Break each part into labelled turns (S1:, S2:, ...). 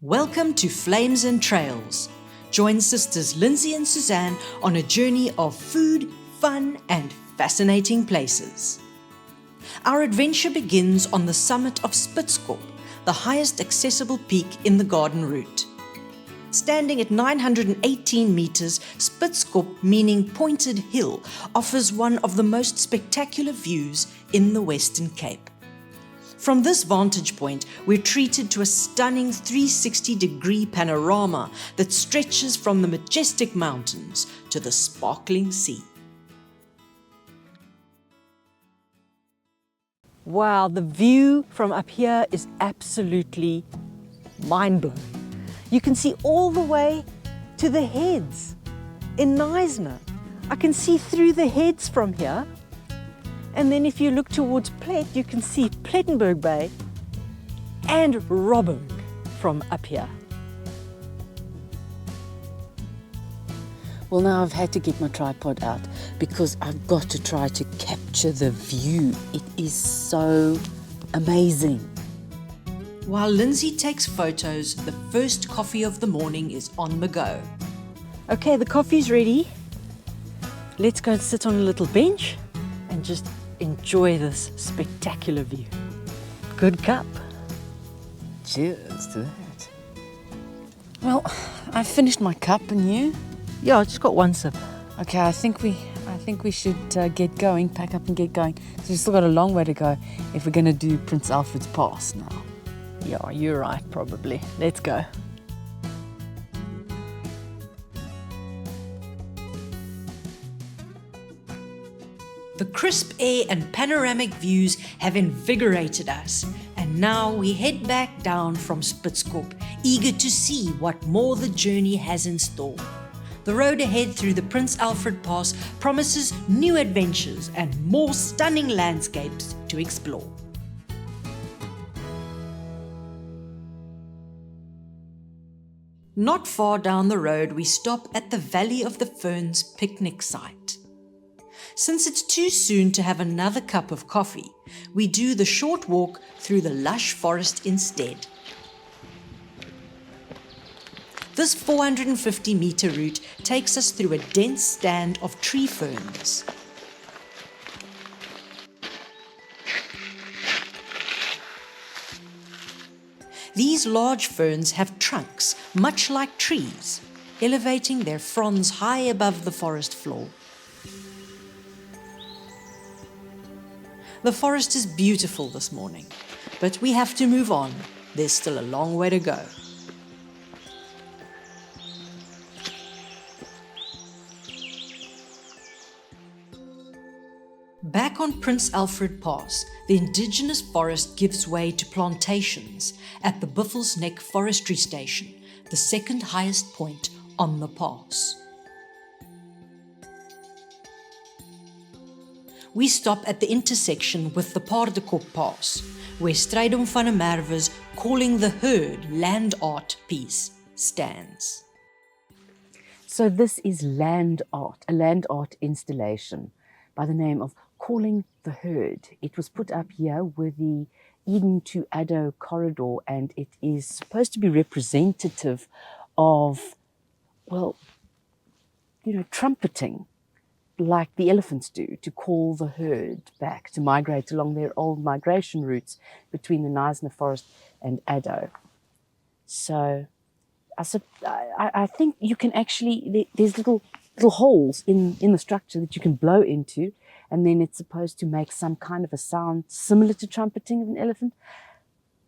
S1: Welcome to Flames and Trails. Join sisters Lindsay and Suzanne on a journey of food, fun, and fascinating places. Our adventure begins on the summit of Spitzkop, the highest accessible peak in the garden route. Standing at 918 meters, Spitzkop, meaning pointed hill, offers one of the most spectacular views in the Western Cape. From this vantage point, we're treated to a stunning 360-degree panorama that stretches from the majestic mountains to the sparkling sea. Wow, the view from up here is absolutely mind-blowing. You can see all the way to the heads in Knysna. I can see through the heads from here. And then if you look towards Plet, you can see Plettenberg Bay and Robberg from up here.
S2: Well, now I've had to get my tripod out because I've got to try to capture the view. It is so amazing.
S1: While Lindsay takes photos, the first coffee of the morning is on the go. Okay, the coffee's ready. Let's go and sit on a little bench and just enjoy this spectacular view. Good cup.
S2: Cheers to that. Well, I've finished my cup, and you?
S1: Yeah, I just got one sip.
S2: Okay, I think we should get going, pack up and get going. So we've still got a long way to go if we're going to do Prince Alfred's Pass now.
S1: Yeah, you're right, probably. Let's go. The crisp air and panoramic views have invigorated us, and now we head back down from Spitzkop, eager to see what more the journey has in store. The road ahead through the Prince Alfred Pass promises new adventures and more stunning landscapes to explore. Not far down the road, we stop at the Valley of the Ferns picnic site. Since it's too soon to have another cup of coffee, we do the short walk through the lush forest instead. This 450-meter route takes us through a dense stand of tree ferns. These large ferns have trunks much like trees, elevating their fronds high above the forest floor. The forest is beautiful this morning, but we have to move on. There's still a long way to go. Back on Prince Alfred Pass, the indigenous forest gives way to plantations at the Buffels Neck Forestry Station, the second highest point on the pass. We stop at the intersection with the Paardepoort Pass, where Strydom van der Merwe's Calling the Herd land art piece stands.
S2: So this is land art, a land art installation by the name of Calling the Herd. It was put up here with the Eden to Addo corridor, and it is supposed to be representative of, well, trumpeting, like the elephants do, to call the herd back, to migrate along their old migration routes between the Knysna forest and Addo. So I think you can actually, there's little holes in the structure that you can blow into, and then it's supposed to make some kind of a sound similar to trumpeting of an elephant,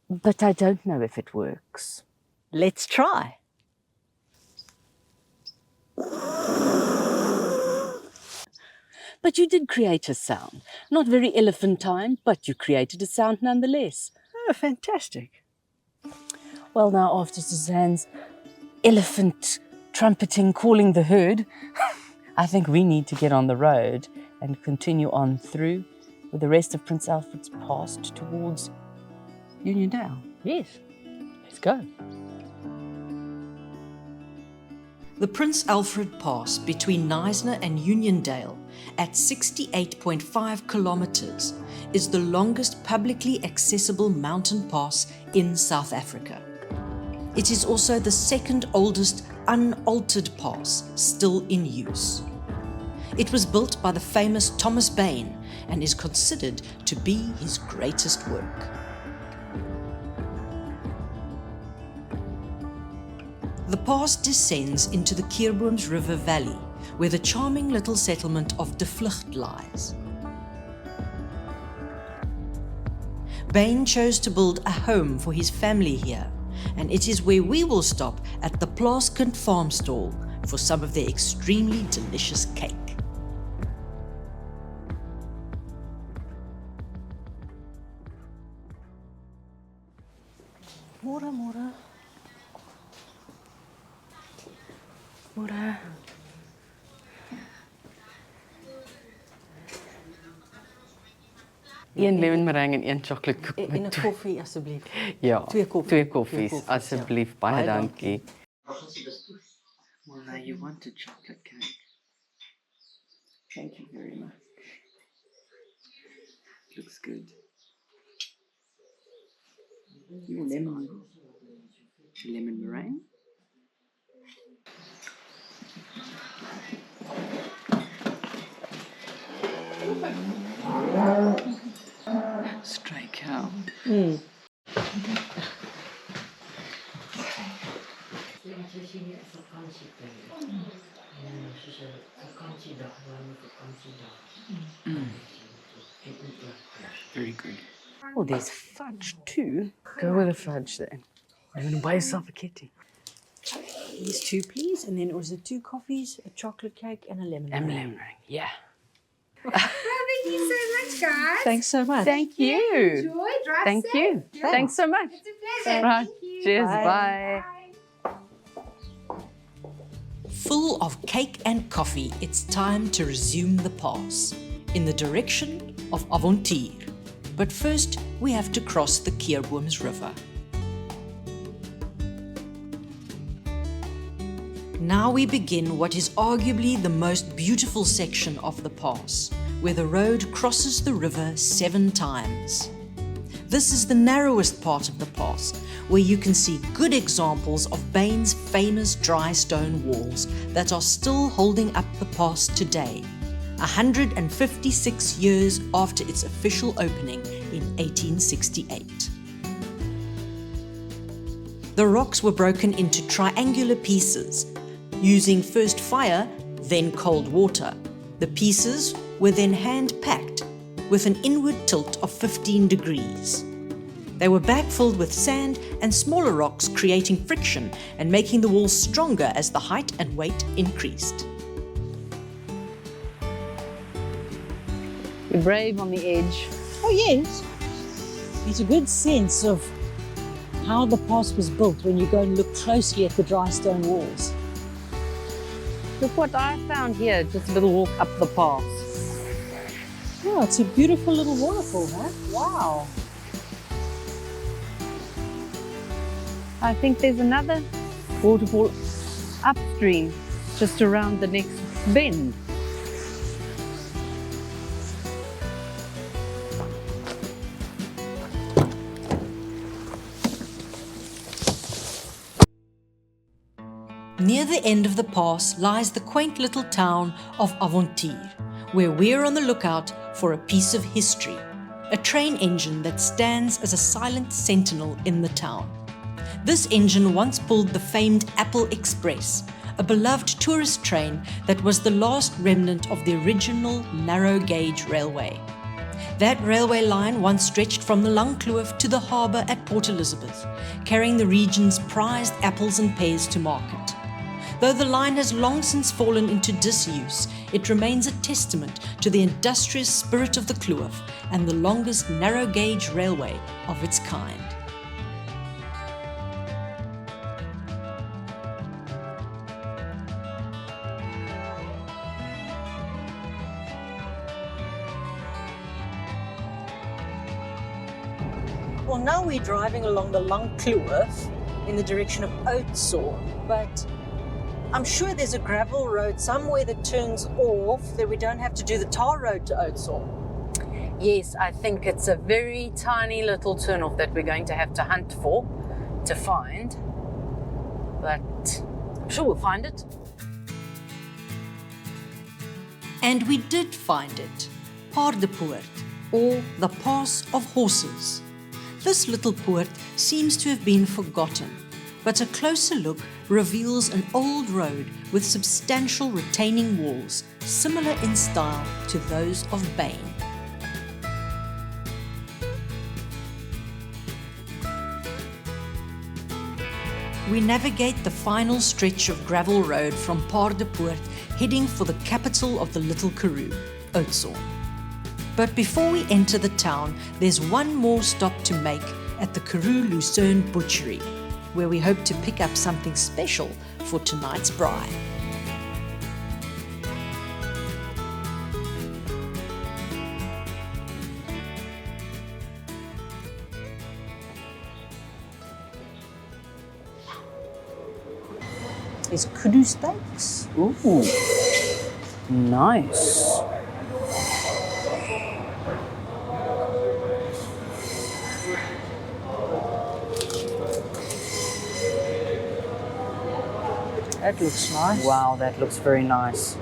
S2: but I don't know if it works.
S1: Let's try.
S2: But you did create a sound. Not very elephantine, but you created a sound nonetheless.
S1: Oh, fantastic.
S2: Well, now after Suzanne's elephant trumpeting, calling the herd, I think we need to get on the road and continue on through with the rest of Prince Alfred's Pass towards Uniondale.
S1: Yes, let's go. The Prince Alfred Pass between Knysna and Uniondale at 68.5 kilometers is the longest publicly accessible mountain pass in South Africa. It is also the second oldest unaltered pass still in use. It was built by the famous Thomas Bain and is considered to be his greatest work. The pass descends into the Keerbooms River Valley, where the charming little settlement of Vlugt lies. Bain chose to build a home for his family here, and it is where we will stop at the Plaaskind Farmstall for some of their extremely delicious cake.
S2: Môre, môre. Môre. Een lemon meringue en een chocolate koek.
S3: En 'n koffie asseblief.
S2: Ja,
S3: Twee koffies.
S2: twee koffies,
S3: Twee koffies,
S2: asseblief.
S3: ja.
S2: Baie
S3: Baie
S2: dankie.
S3: Well, now you want a chocolate cake. Thank you very much. Looks good. Your lemon meringue. Stray cow. Very good.
S2: Oh, there's fudge too. Go with the fudge then. I'm going to buy yourself a kitty.
S3: These two, please. And then it was the 2 coffees, a chocolate cake, and a lemon
S2: And
S3: meringue.
S2: lemon meringue, yeah.
S4: Well, thank you so much, guys.
S3: Thanks so much.
S2: Thank you.
S4: Enjoy. Drive
S2: Thank
S4: safe.
S2: you.
S4: Yeah.
S2: Thanks so much.
S4: It's a pleasure.
S2: Right.
S4: Thank you.
S2: Cheers.
S3: Bye.
S2: Bye.
S1: Full of cake and coffee, it's time to resume the pass in the direction of Avontuur. But first, we have to cross the Keerbooms River. Now we begin what is arguably the most beautiful section of the pass, where the road crosses the river 7 times. This is the narrowest part of the pass, where you can see good examples of Bain's famous dry stone walls that are still holding up the pass today, 156 years after its official opening in 1868. The rocks were broken into triangular pieces, using first fire, then cold water. The pieces were then hand-packed with an inward tilt of 15 degrees. They were backfilled with sand and smaller rocks, creating friction and making the walls stronger as the height and weight increased.
S2: You're brave on the edge.
S3: Oh, yes. There's a good sense of how the pass was built when you go and look closely at the dry stone walls.
S2: Look what I found here, just a little walk up the pass.
S3: Oh, it's a beautiful little waterfall, huh? Wow.
S2: I think there's another waterfall upstream, just around the next bend.
S1: Near the end of the pass lies the quaint little town of Avontuur, where we're on the lookout for a piece of history, a train engine that stands as a silent sentinel in the town. This engine once pulled the famed Apple Express, a beloved tourist train that was the last remnant of the original narrow-gauge railway. That railway line once stretched from the Langkloof to the harbour at Port Elizabeth, carrying the region's prized apples and pears to market. Though the line has long since fallen into disuse, it remains a testament to the industrious spirit of the Kloof and the longest narrow-gauge railway of its kind.
S3: Well, now we're driving along the Langkloof in the direction of Oudtshoorn, but I'm sure there's a gravel road somewhere that turns off that we don't have to do the tar road to Oudtshoorn.
S2: Yes, I think it's a very tiny little turnoff that we're going to have to hunt for, to find. but I'm sure we'll find it.
S1: And we did find it, Paardepoort, or the Pass of Horses. This little poort seems to have been forgotten, but a closer look reveals an old road with substantial retaining walls, similar in style to those of Bane. We navigate the final stretch of gravel road from Paardepoort, heading for the capital of the Little Karoo, Oudtshoorn. But before we enter the town, there's one more stop to make at the Karoo Lucerne Butchery, where we hope to pick up something special for tonight's braai.
S3: There's kudu steaks.
S2: Ooh, nice.
S3: That looks nice.
S2: Wow, that looks very nice.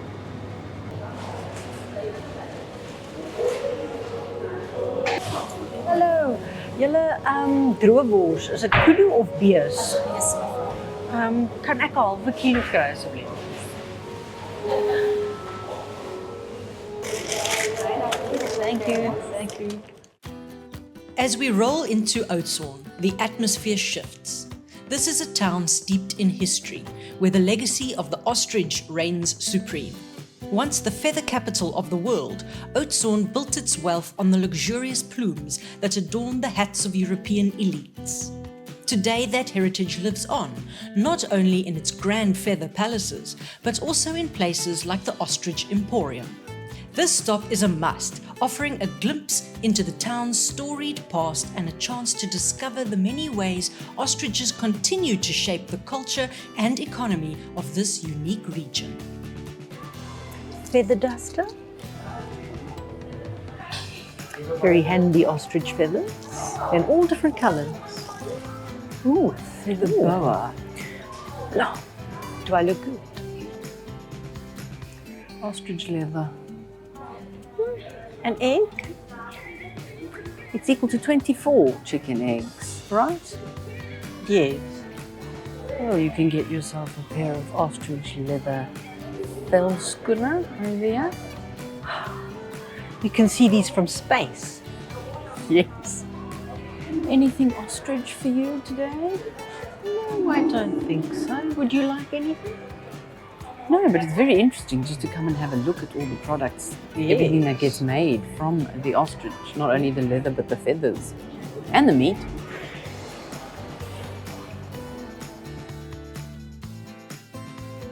S3: Hallo, julle droewors, is dit kudu of bees?
S4: Yes.
S3: Kan ek 'n halwe kilo kry asseblief? Thank you. Thank you.
S1: As we roll into Oudtshoorn, the atmosphere shifts. This is a town steeped in history, where the legacy of the ostrich reigns supreme. Once the feather capital of the world, Oudtshoorn built its wealth on the luxurious plumes that adorn the hats of European elites. Today that heritage lives on, not only in its grand feather palaces, but also in places like the Ostrich Emporium. This stop is a must, offering a glimpse into the town's storied past and a chance to discover the many ways ostriches continue to shape the culture and economy of this unique region.
S3: Feather duster. Very handy ostrich feathers in all different colours.
S2: Ooh, feather boa.
S3: Now, do I look good?
S2: Ostrich leather.
S3: An egg?
S2: It's equal to 24 chicken eggs, right?
S3: Yes.
S2: Well, you can get yourself a pair of ostrich leather velskoene over here.
S3: You can see these from space.
S2: Yes. Anything ostrich for you today?
S3: No, I don't think so. Would you like anything?
S2: No, but it's very interesting just to come and have a look at all the products, everything that gets made from the ostrich, not only the leather but the feathers and the meat.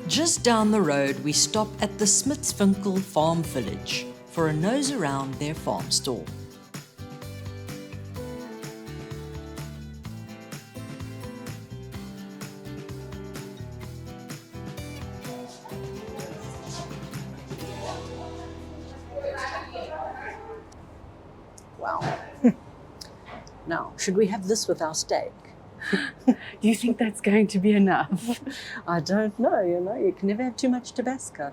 S1: Just down the road, we stop at the Smitswinkel farm village for a nose around their farm stall.
S3: Wow. Now, should we have this with our steak?
S2: Do you think that's going to be enough?
S3: I don't know, you can never have too much Tabasco.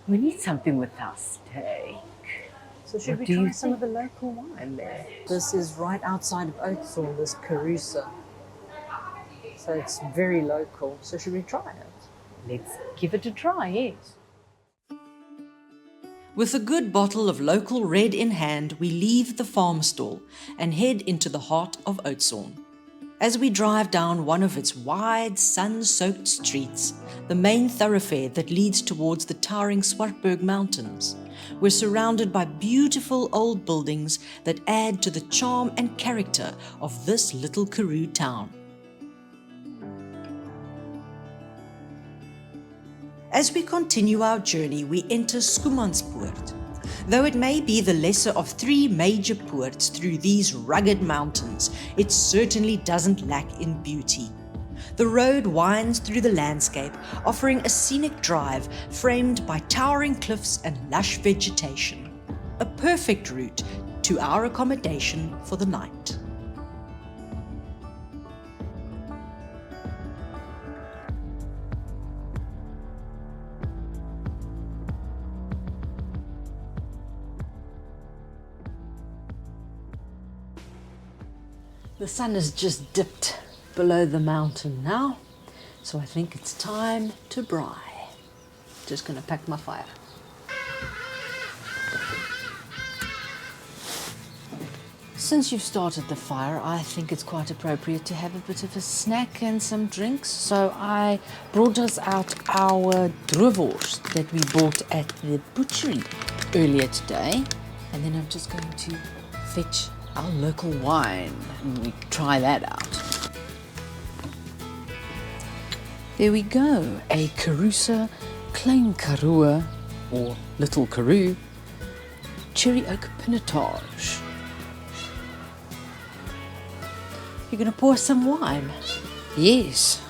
S2: We need something with our steak.
S3: So should
S2: What
S3: we
S2: do
S3: try
S2: you
S3: some of the local wine there? This is right outside of Oudtshoorn, this Karoo. So it's very local. So should we try it?
S2: Let's give it a try, yes.
S1: With a good bottle of local red in hand, we leave the farm stall and head into the heart of Oudtshoorn. As we drive down one of its wide, sun-soaked streets, the main thoroughfare that leads towards the towering Swartberg Mountains, we're surrounded by beautiful old buildings that add to the charm and character of this little Karoo town. As we continue our journey, we enter Schoemanspoort. Though it may be the lesser of three major poorts through these rugged mountains, it certainly doesn't lack in beauty. The road winds through the landscape, offering a scenic drive framed by towering cliffs and lush vegetation. A perfect route to our accommodation for the night. The sun has just dipped below the mountain now, so I think it's time to braai. Just going to pack my fire. Since you've started the fire, I think it's quite appropriate to have a bit of a snack and some drinks. So I brought us out our droewors that we bought at the butchery earlier today. And then I'm just going to fetch our local wine and we try that out. There we go, a Karoo Klein Karoo or Little Karoo cherry oak pinotage. You're going to pour some wine? Yes.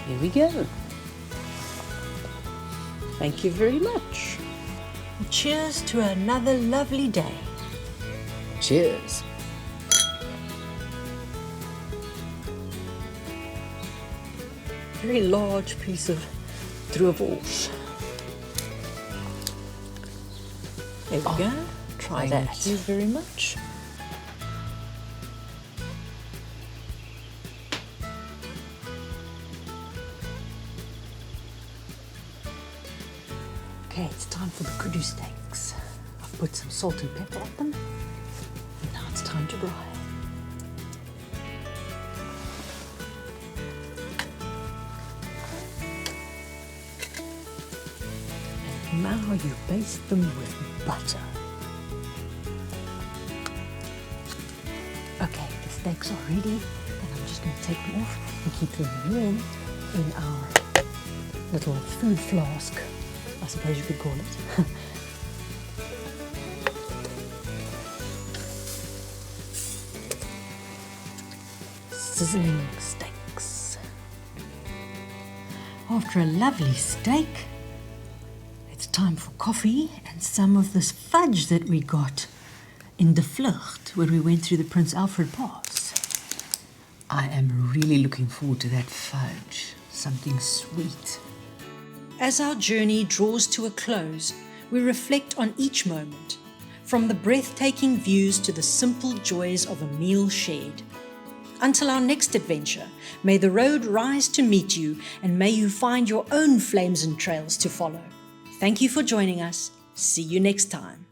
S1: Here we go. Thank you very much. Cheers to another lovely day. Cheers. Very large piece of droewors. There we go. Try that. Thank you very much. Okay, it's time for the kudu steaks. I've put some salt and pepper on them. And now it's time to braai. And now you baste them with butter. Okay, the steaks are ready, and I'm just going to take them off and keep them warm in our little food flask, I suppose you could call it. Sizzling steaks. After a lovely steak, it's time for coffee and some of this fudge that we got in the Vlugt, where we went through the Prince Alfred Pass. I am really looking forward to that fudge, something sweet. As our journey draws to a close, we reflect on each moment, from the breathtaking views to the simple joys of a meal shared. Until our next adventure, may the road rise to meet you, and may you find your own flames and trails to follow. Thank you for joining us. See you next time.